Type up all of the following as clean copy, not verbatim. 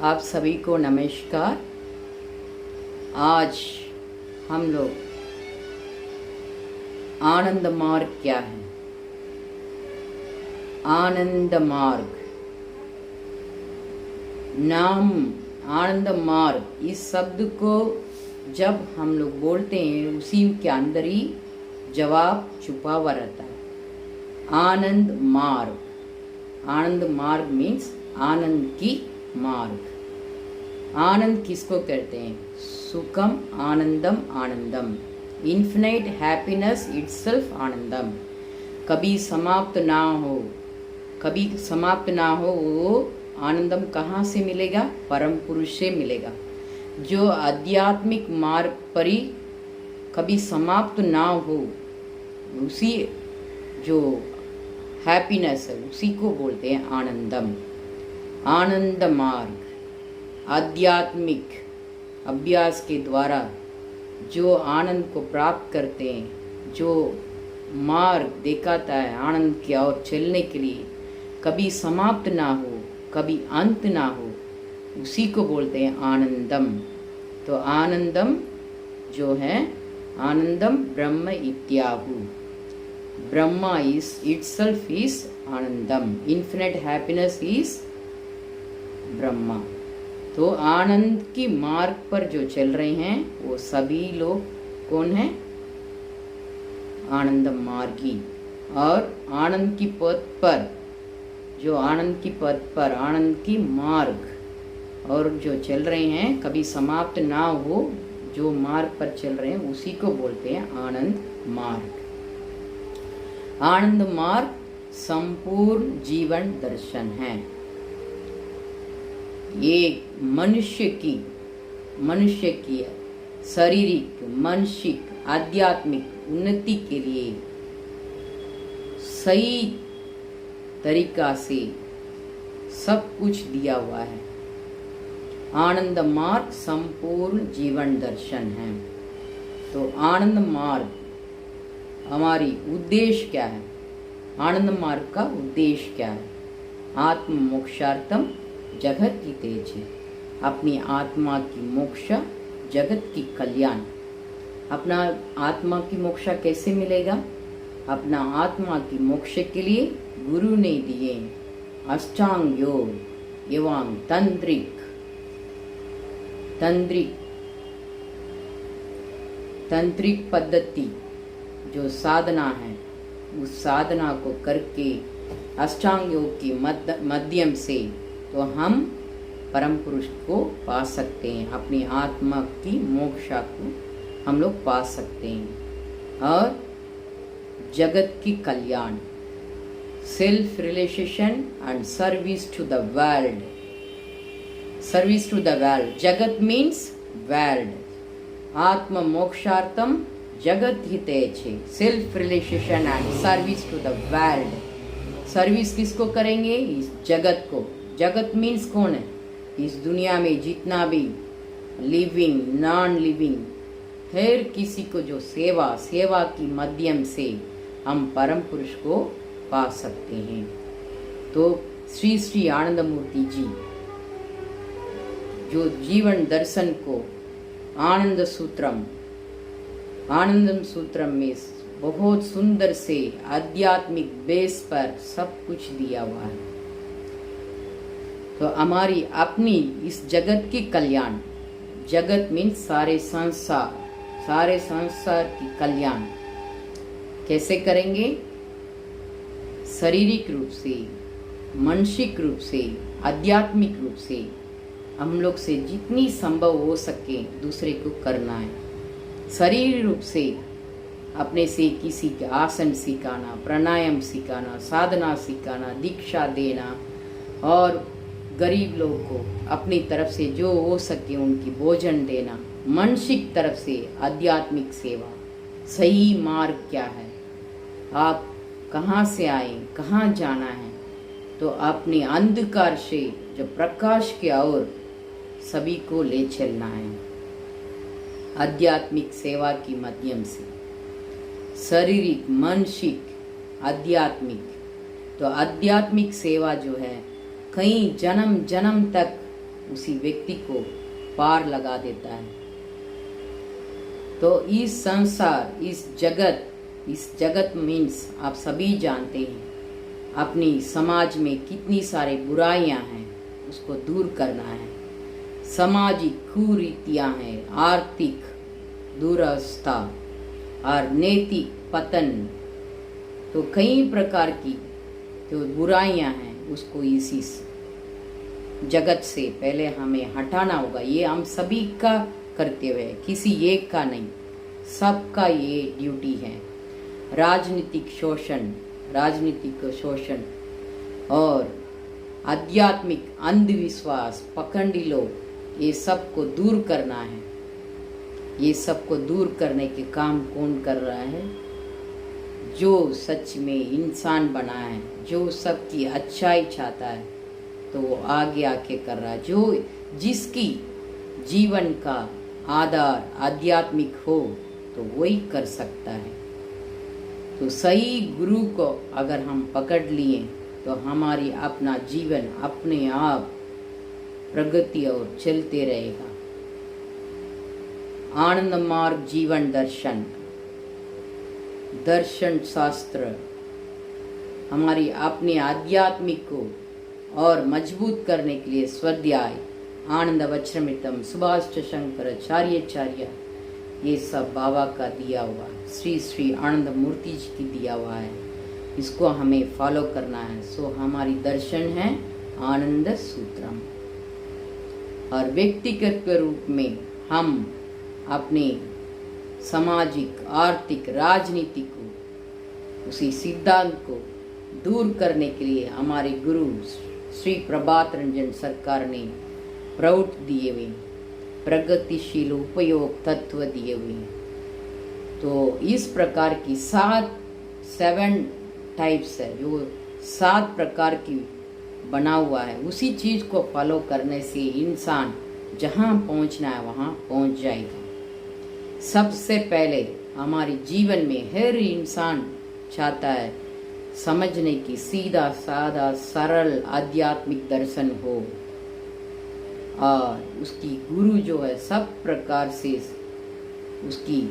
आप सभी को नमस्कार। आज हम लोग आनंद मार्ग क्या है, आनंद मार्ग नाम, आनंद मार्ग इस शब्द को जब हम लोग बोलते हैं उसी के अंदर ही जवाब छुपा हुआ रहता है। आनंद मार्ग, आनंद मार्ग मीन्स आनंद की मार्ग। आनंद किसको कहते हैं? सुखम आनंदम आनंदम, इन्फिनाइट हैप्पीनेस इटसेल्फ आनंदम। कभी समाप्त ना हो, कभी समाप्त ना हो वो आनंदम कहाँ से मिलेगा? परम पुरुष से मिलेगा। जो आध्यात्मिक मार्ग पर ही कभी समाप्त ना हो, उसी जो हैप्पीनेस है उसी को बोलते हैं आनंदम। आनंद मार्ग आध्यात्मिक अभ्यास के द्वारा जो आनंद को प्राप्त करते हैं, जो मार्ग दिखाता है आनंद की ओर चलने के लिए, कभी समाप्त ना हो, कभी अंत ना हो, उसी को बोलते हैं आनंदम। तो आनंदम जो है, आनंदम ब्रह्म इत्याहु। ब्रह्मा इज इटसेल्फ इज आनंदम, इन्फिनिट हैप्पीनेस इज ब्रह्मा। तो आनंद की मार्ग पर जो चल रहे हैं वो सभी लोग कौन है? आनंद मार्गी। और आनंद की पथ पर, जो आनंद की पथ पर, आनंद की मार्ग और जो चल रहे हैं, कभी समाप्त ना हो, जो मार्ग पर चल रहे हैं उसी को बोलते हैं आनंद मार्ग। आनंद मार्ग संपूर्ण जीवन दर्शन है। ये मनुष्य की शारीरिक, मानसिक, आध्यात्मिक उन्नति के लिए सही तरीका से सब कुछ दिया हुआ है। आनंद मार्ग संपूर्ण जीवन दर्शन है। तो आनंद मार्ग हमारी उद्देश्य क्या है? आनंद मार्ग का उद्देश्य क्या है? आत्म मोक्षार्थम जगत की तेज है। अपनी आत्मा की मोक्ष, जगत की कल्याण। अपना आत्मा की मोक्ष कैसे मिलेगा? अपना आत्मा की मोक्ष के लिए गुरु ने दिए अष्टांग योग एवं तंत्रिक पद्धति जो साधना है, उस साधना को करके अष्टांग योग की माध्यम से तो हम परम पुरुष को पा सकते हैं। अपनी आत्मा की मोक्षा को हम लोग पा सकते हैं। और जगत की कल्याण, self realization and service to the world. Service to the world, जगत मीन्स वर्ल्ड। आत्म मोक्षार्थम जगत हितेचे, self realization and service to the world. सर्विस किसको करेंगे? इस जगत को। जगत मीन्स कौन है? इस दुनिया में जितना भी लिविंग, नॉन लिविंग, हर किसी को जो सेवा की माध्यम से हम परम पुरुष को पा सकते हैं। तो श्री श्री आनंद मूर्ति जी जो जीवन दर्शन को आनंद सूत्रम में बहुत सुंदर से आध्यात्मिक बेस पर सब कुछ दिया हुआ है। तो हमारी अपनी इस जगत की कल्याण, जगत मीन्स सारे संसार की कल्याण कैसे करेंगे? शारीरिक रूप से, मानसिक रूप से, आध्यात्मिक रूप से हम लोग से जितनी संभव हो सके दूसरे को करना है। शारीरिक रूप से अपने से किसी के आसन सिखाना, प्राणायाम सिखाना, साधना सिखाना, दीक्षा देना और गरीब लोगों को अपनी तरफ से जो हो सके उनकी भोजन देना। मानसिक तरफ से आध्यात्मिक सेवा। सही मार्ग क्या है? आप कहाँ से आए, कहाँ जाना है? तो अपने अंधकार से जो प्रकाश की ओर सभी को ले चलना है आध्यात्मिक सेवा की माध्यम से। शारीरिक, मानसिक, आध्यात्मिक। तो आध्यात्मिक सेवा जो है कई जन्म जन्म तक उसी व्यक्ति को पार लगा देता है। तो इस संसार, इस जगत मीन्स आप सभी जानते हैं, अपनी समाज में कितनी सारी बुराइयां हैं, उसको दूर करना है। सामाजिक कुरीतियां हैं, आर्थिक दुरावस्था और नैतिक पतन, तो कई प्रकार की जो बुराइयां हैं उसको इसी जगत से पहले हमें हटाना होगा। ये हम सभी का कर्तव्य है, किसी एक का नहीं, सबका ये ड्यूटी है। राजनीतिक शोषण और आध्यात्मिक अंधविश्वास, पखंडी लोग, ये सबको दूर करना है। ये सबको दूर करने के काम कौन कर रहा है? जो सच में इंसान बना है, जो सबकी अच्छाई चाहता है, तो वो आगे आके कर रहा है। जो जिसकी जीवन का आधार आध्यात्मिक हो तो वही कर सकता है। तो सही गुरु को अगर हम पकड़ लिए तो हमारी अपना जीवन अपने आप प्रगति और चलते रहेगा। आनंद मार्ग जीवन दर्शन शास्त्र हमारी अपने आध्यात्मिक को और मजबूत करने के लिए स्वाध्याय, आनंद वज्रमृतम, सुभाष शंकराचार्य, ये सब बाबा का दिया हुआ, श्री श्री आनंद मूर्ति जी की दिया हुआ है। इसको हमें फॉलो करना है। सो हमारी दर्शन है आनंद सूत्रम। और व्यक्तिगत रूप में हम अपने सामाजिक, आर्थिक, राजनीतिक को, उसी सिद्धांत को दूर करने के लिए हमारे गुरु श्री प्रभात रंजन सरकार ने प्रौढ़ दिए हुए, प्रगतिशील उपयोग तत्व दिए हुए। तो इस प्रकार की 7 टाइप्स है, जो 7 प्रकार की बना हुआ है। उसी चीज को फॉलो करने से इंसान जहाँ पहुँचना है वहाँ पहुँच जाएगा। सबसे पहले हमारे जीवन में हर इंसान चाहता है समझने की सीधा साधा सरल आध्यात्मिक दर्शन हो, और उसकी गुरु जो है सब प्रकार से उसकी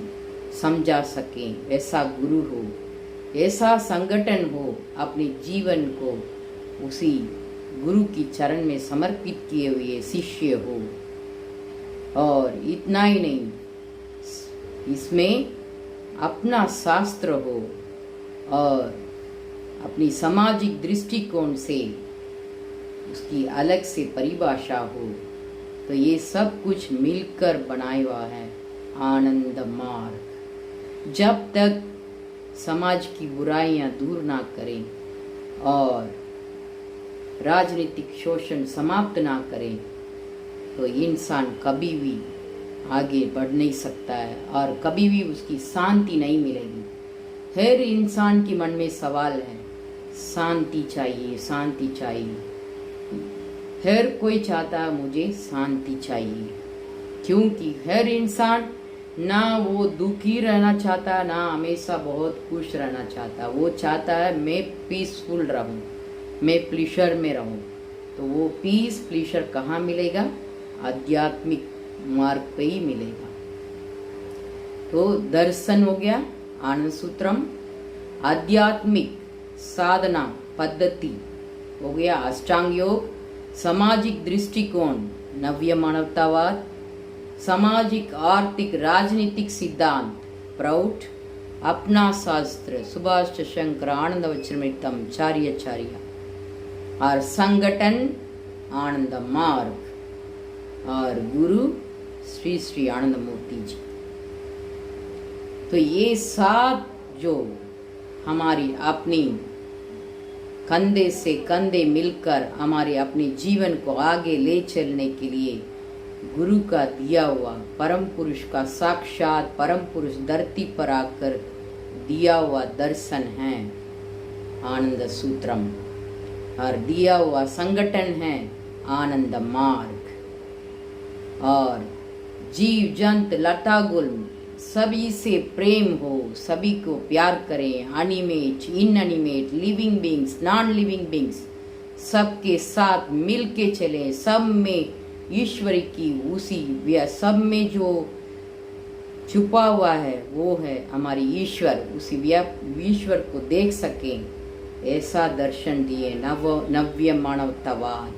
समझा सके, ऐसा गुरु हो, ऐसा संगठन हो, अपने जीवन को उसी गुरु की चरण में समर्पित किए हुए शिष्य हो। और इतना ही नहीं, इसमें अपना शास्त्र हो और अपनी सामाजिक दृष्टिकोण से उसकी अलग से परिभाषा हो। तो ये सब कुछ मिलकर बनाया हुआ है आनंद मार्ग। जब तक समाज की बुराइयां दूर ना करें और राजनीतिक शोषण समाप्त ना करें तो इंसान कभी भी आगे बढ़ नहीं सकता है और कभी भी उसकी शांति नहीं मिलेगी। हर इंसान के मन में सवाल है, शांति चाहिए, शांति चाहिए। हर कोई चाहता है मुझे शांति चाहिए, क्योंकि हर इंसान ना वो दुखी रहना चाहता, ना हमेशा बहुत खुश रहना चाहता। वो चाहता है मैं पीसफुल रहूं, मैं प्लेजर में रहूं। तो वो पीस प्लेजर कहाँ मिलेगा? आध्यात्मिक मार्ग पे ही मिलेगा। तो दर्शन हो गया आनंद सूत्रम, आध्यात्मिक साधना पद्धति हो गया अष्टांग योग, सामाजिक दृष्टिकोण नव्य मानवतावाद, सामाजिक आर्थिक राजनीतिक सिद्धांत प्रौढ़, अपना शास्त्र सुभाष शंकर आनंद वज्रमृतम चार्य, और संगठन आनंद मार्ग, और गुरु श्री श्री आनंद मूर्ति जी। तो ये 7 जो हमारी अपनी कंधे से कंधे मिलकर हमारे अपने जीवन को आगे ले चलने के लिए गुरु का दिया हुआ, परम पुरुष का साक्षात परम पुरुष धरती पर आकर दिया हुआ दर्शन है आनंद सूत्रम, और दिया हुआ संगठन है आनंद मार्ग। और जीव जंत लता गुल्म सभी से प्रेम हो, सभी को प्यार करें, animate inanimate living beings non living beings सबके साथ मिल के चले, सब में ईश्वर की उसी सब में जो छुपा हुआ है वो है हमारी ईश्वर, उसी ईश्वर को देख सकें, ऐसा दर्शन दिए नव्य मानवतावाद।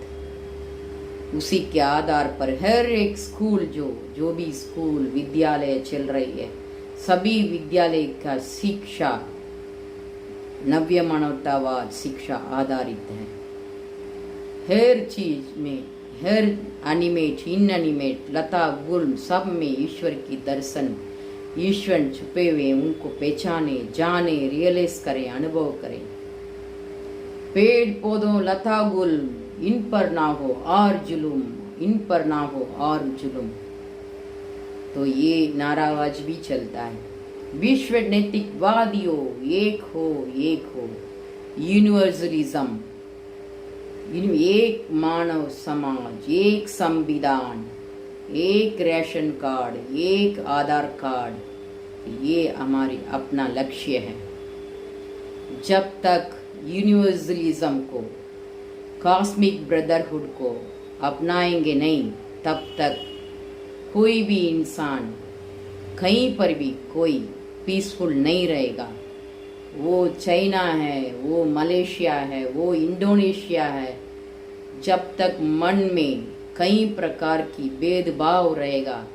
उसी के आधार पर हर एक स्कूल जो भी स्कूल विद्यालय चल रही है, सभी विद्यालय का शिक्षा नव्य मानवतावाद शिक्षा आधारित है। हर चीज में, हर एनिमेट इन एनिमेट लता गुल सब में ईश्वर की दर्शन, ईश्वर छुपे हुए उनको पहचाने, जाने, रियलाइज करें, अनुभव करें। पेड़ पौधों लता गुल इन पर ना हो और जुलुम, इन पर ना हो और जुलुम, तो ये नारावाज भी चलता है। विश्व नैतिकवादियों एक हो, एक हो, यूनिवर्सलिज्म, एक मानव समाज, एक संविधान, एक रेशन कार्ड, एक आधार कार्ड, ये हमारी अपना लक्ष्य है। जब तक यूनिवर्सलिज्म को, कॉस्मिक ब्रदरहुड को अपनाएंगे नहीं, तब तक कोई भी इंसान कहीं पर भी कोई पीसफुल नहीं रहेगा। वो चाइना है, वो मलेशिया है, वो इंडोनेशिया है, जब तक मन में कई प्रकार की भेदभाव रहेगा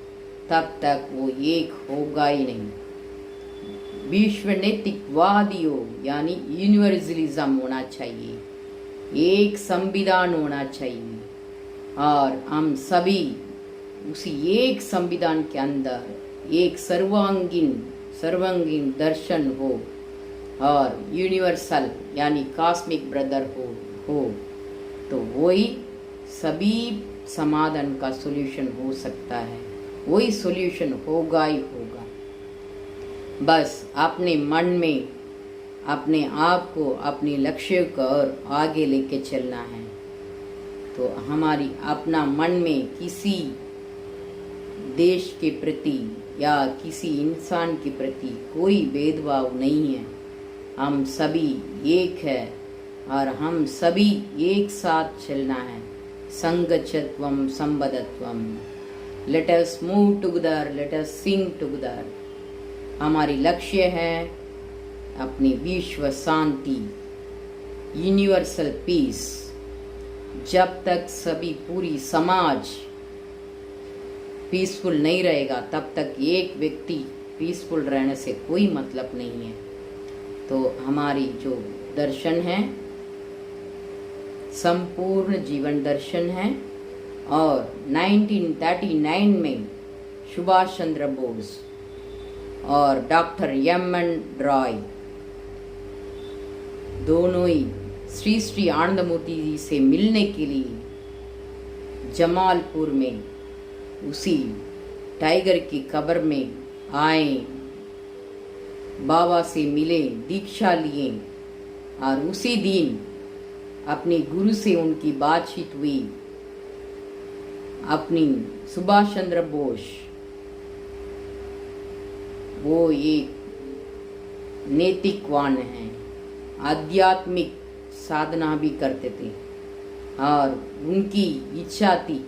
तब तक वो एक होगा ही नहीं। विश्व नैतिकवादियों यानी यूनिवर्सलिज्म होना चाहिए, एक संविधान होना चाहिए, और हम सभी उसी एक संविधान के अंदर एक सर्वांगीण दर्शन हो और यूनिवर्सल यानी कॉस्मिक ब्रदर हो, तो वही सभी समाधान का सॉल्यूशन हो सकता है, वही सॉल्यूशन होगा ही होगा। बस अपने मन में अपने आप को, अपने लक्ष्य को और आगे लेके चलना है। तो हमारी अपना मन में किसी देश के प्रति या किसी इंसान के प्रति कोई भेदभाव नहीं है। हम सभी एक है और हम सभी एक साथ चलना है। संगच्छत्वम संबद्धत्वम, let us move together, let us sing together. हमारी लक्ष्य है अपनी विश्व शांति, यूनिवर्सल पीस। जब तक सभी पूरी समाज पीसफुल नहीं रहेगा तब तक एक व्यक्ति पीसफुल रहने से कोई मतलब नहीं है। तो हमारी जो दर्शन है संपूर्ण जीवन दर्शन है, और 1939 में सुभाष चंद्र बोस और डॉक्टर एम.एन. रॉय दोनों ही श्री श्री आनंदमूर्ति जी से मिलने के लिए जमालपुर में उसी टाइगर की कब्र में आए, बाबा से मिले, दीक्षा लिए, और उसी दिन अपने गुरु से उनकी बातचीत हुई। अपनी सुभाष चंद्र बोस वो एक नैतिकवान है, आध्यात्मिक साधना भी करते थे, और उनकी इच्छा थी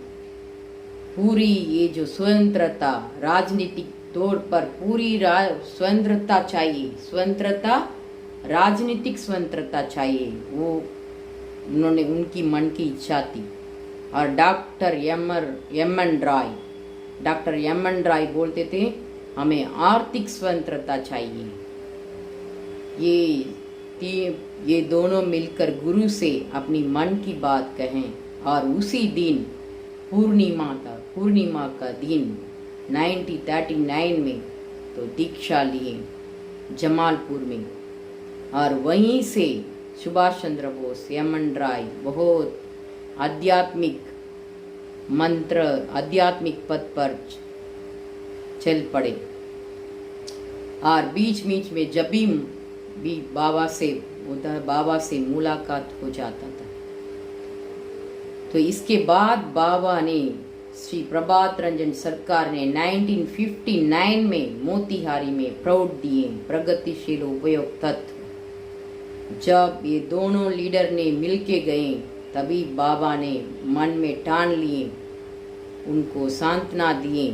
पूरी ये जो स्वतंत्रता, राजनीतिक तौर पर पूरी स्वतंत्रता चाहिए, स्वतंत्रता, राजनीतिक स्वतंत्रता चाहिए, वो उन्होंने उनकी मन की इच्छा थी। और डॉक्टर एम.एन. रॉय बोलते थे हमें आर्थिक स्वतंत्रता चाहिए। ये दोनों मिलकर गुरु से अपनी मन की बात कहें, और उसी दिन पूर्णिमा का दिन 1939 में तो दीक्षा लिए जमालपुर में। और वहीं से सुभाष चंद्र बोस, एम.एन. रॉय बहुत आध्यात्मिक पद पर चल पड़े। और बीच में जब भी बाबा से मुलाकात हो जाता था। तो इसके बाद बाबा ने, श्री प्रभात रंजन सरकार ने 1959 में मोतिहारी में प्रौढ़ दिए प्रगतिशील उपयोग तत्व। जब ये दोनों लीडर ने मिलके गए तभी बाबा ने मन में ठान लिए उनको सांत्वना दिए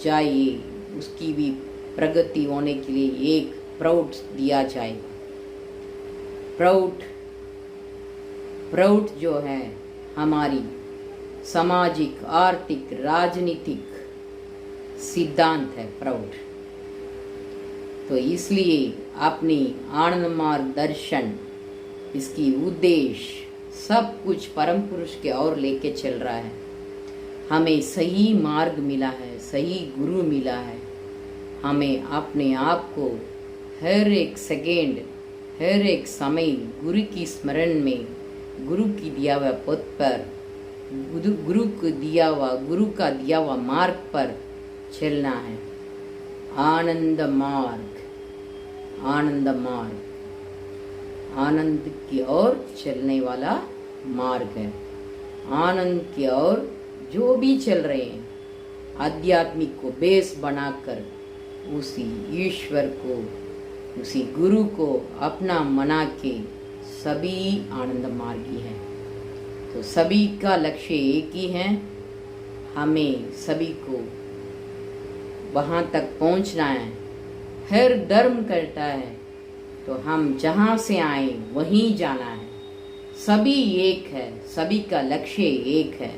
जाइए, उसकी भी प्रगति होने के लिए एक प्राउड दिया जाएगा। प्राउड जो है हमारी सामाजिक, आर्थिक, राजनीतिक सिद्धांत है प्राउड। तो इसलिए अपनी आनंद मार्ग दर्शन, इसकी उद्देश्य सब कुछ परम पुरुष के ओर लेके चल रहा है। हमें सही मार्ग मिला है, सही गुरु मिला है। हमें अपने आप को हर एक सेकेंड, हर एक समय गुरु की स्मरण में, गुरु की दिया हुआ पथ पर, गुरु का दिया हुआ मार्ग पर चलना है। आनंद मार्ग, आनंद मार्ग, आनंद की ओर चलने वाला मार्ग है। आनंद की ओर जो भी चल रहे हैं, आध्यात्मिक को बेस बनाकर उसी ईश्वर को, उसी गुरु को अपना मना के सभी आनंद मार्गी हैं। तो सभी का लक्ष्य एक ही है, हमें सभी को वहाँ तक पहुँचना है। हर धर्म करता है तो हम जहाँ से आए वहीं जाना है। सभी एक है, सभी का लक्ष्य एक है।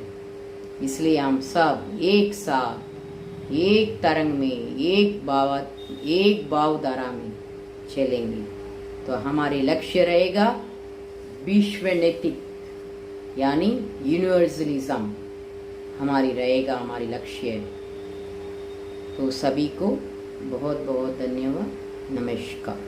इसलिए हम सब एक साथ, एक तरंग में, एक भावधारा में चलेंगे। तो हमारे लक्ष्य रहेगा विश्व नैतिक, यानी यूनिवर्सलिज्म हमारी लक्ष्य। तो सभी को बहुत बहुत धन्यवाद। नमस्कार।